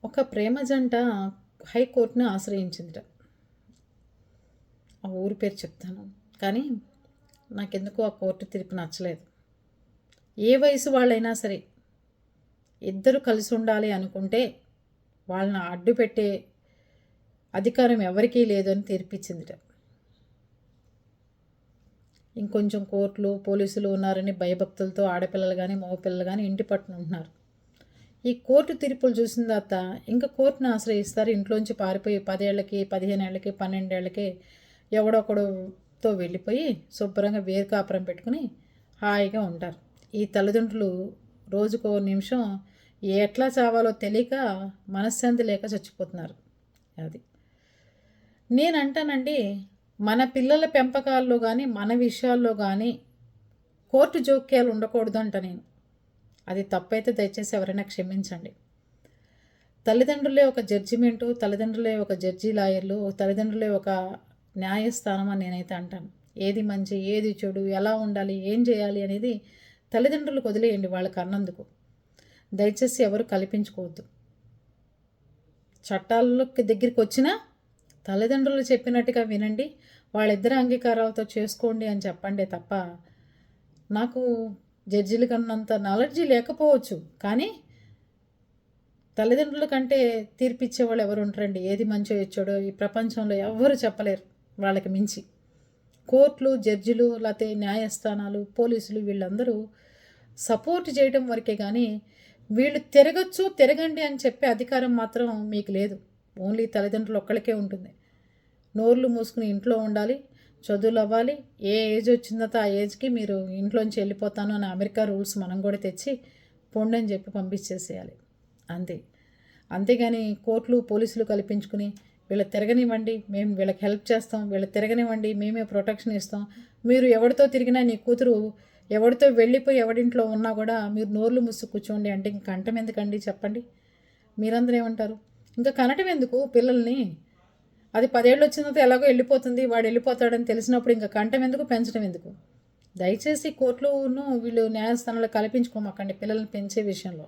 ఒక ప్రేమ జంట హైకోర్టుని ఆశ్రయించిందిట. ఆ ఊరి పేరు చెప్తాను. కానీ నాకెందుకో ఆ కోర్టు తీర్పు నచ్చలేదు. ఏ వయసు వాళ్ళైనా సరే ఇద్దరు కలిసి ఉండాలి అనుకుంటే వాళ్ళని అడ్డు పెట్టే అధికారం ఎవరికీ లేదని తీర్పిచ్చిందిట. ఇంకొంచెం కోర్టులు పోలీసులు ఉన్నారని భయభక్తులతో ఆడపిల్లలు కానీ మగపిల్లలు కానీ ఇంటి పట్టున ఉంటున్నారు. ఈ కోర్టు తీర్పులు చూసిన తర్వాత ఇంకా కోర్టును ఆశ్రయిస్తారు. ఇంట్లోంచి పారిపోయి 10 ఏళ్ళకి 15 ఏళ్ళకి 12 ఏళ్ళకి ఎవడొకడుతో వెళ్ళిపోయి శుభ్రంగా వేరు కాపురం పెట్టుకుని హాయిగా ఉంటారు. ఈ తల్లిదండ్రులు రోజుకో నిమిషం ఎట్లా చావాలో తెలియక మనశ్శాంతి లేక చచ్చిపోతున్నారు. అది నేనంటానండి, మన పిల్లల పెంపకాల్లో కానీ మన విషయాల్లో కానీ కోర్టు జోక్యాలు ఉండకూడదు అంట నేను. అది తప్పైతే దయచేసి ఎవరైనా క్షమించండి. తల్లిదండ్రులే ఒక జడ్జిమెంటు, తల్లిదండ్రులే ఒక జడ్జి లాయర్లు, తల్లిదండ్రులే ఒక న్యాయస్థానం అని నేనైతే అంటాను. ఏది మంచి ఏది చెడు, ఎలా ఉండాలి, ఏం చేయాలి అనేది తల్లిదండ్రులకు వదిలేయండి వాళ్ళకి అన్నందుకు. దయచేసి ఎవరు కల్పించుకోవద్దు. చట్టాలకి దగ్గరికి వచ్చినా తల్లిదండ్రులు చెప్పినట్టుగా వినండి, వాళ్ళిద్దరి అంగీకారాలతో చేసుకోండి అని చెప్పండి తప్ప, నాకు జడ్జిల కన్నంత నాలెడ్జీ లేకపోవచ్చు, కానీ తల్లిదండ్రుల కంటే తీర్పిచ్చేవాళ్ళు ఎవరు ఉంటారండి? ఏది మంచో ఇచ్చాడో ఈ ప్రపంచంలో ఎవ్వరు చెప్పలేరు వాళ్ళకి మించి. కోర్టులు జడ్జిలు లేకపోతే న్యాయస్థానాలు పోలీసులు వీళ్ళందరూ సపోర్ట్ చేయడం వరకే కానీ వీళ్ళు తిరగచ్చు తిరగండి అని చెప్పే అధికారం మాత్రం మీకు లేదు. ఓన్లీ తల్లిదండ్రులు ఒక్కళ్ళకే ఉంటుంది. నోర్లు మూసుకుని ఇంట్లో ఉండాలి, చదువులు అవ్వాలి, ఏ ఏజ్ వచ్చిందో ఆ ఏజ్కి మీరు ఇంట్లోంచి వెళ్ళిపోతాను అని అమెరికా రూల్స్ మనం కూడా తెచ్చి పొండని చెప్పి పంపించేసేయాలి అంతే. అంతేగాని కోర్టులు పోలీసులు కల్పించుకుని వీళ్ళు తిరగనివ్వండి, మేము వీళ్ళకి హెల్ప్ చేస్తాం, వీళ్ళు తిరగనివ్వండి, మేమే ప్రొటెక్షన్ ఇస్తాం, మీరు ఎవరితో తిరిగినా నీ కూతురు ఎవరితో వెళ్ళిపోయి ఎవడింట్లో ఉన్నా కూడా మీరు నోర్లు మూసి కూర్చోండి అంటే ఇంక కంఠం ఎందుకండి చెప్పండి? మీరందరూ ఏమంటారు? ఇంకా కనటం ఎందుకు పిల్లల్ని? అది 10 ఏళ్ళు వచ్చిన తర్వాత ఎలాగో వెళ్ళిపోతుంది, వాడు వెళ్ళిపోతాడని తెలిసినప్పుడు ఇంకా కంఠం ఎందుకు, పెంచడం ఎందుకు? దయచేసి కోర్టులను వీళ్ళు న్యాయస్థానాలు కల్పించుకోమాకండి పిల్లల్ని పెంచే విషయంలో.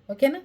ఓకేనా?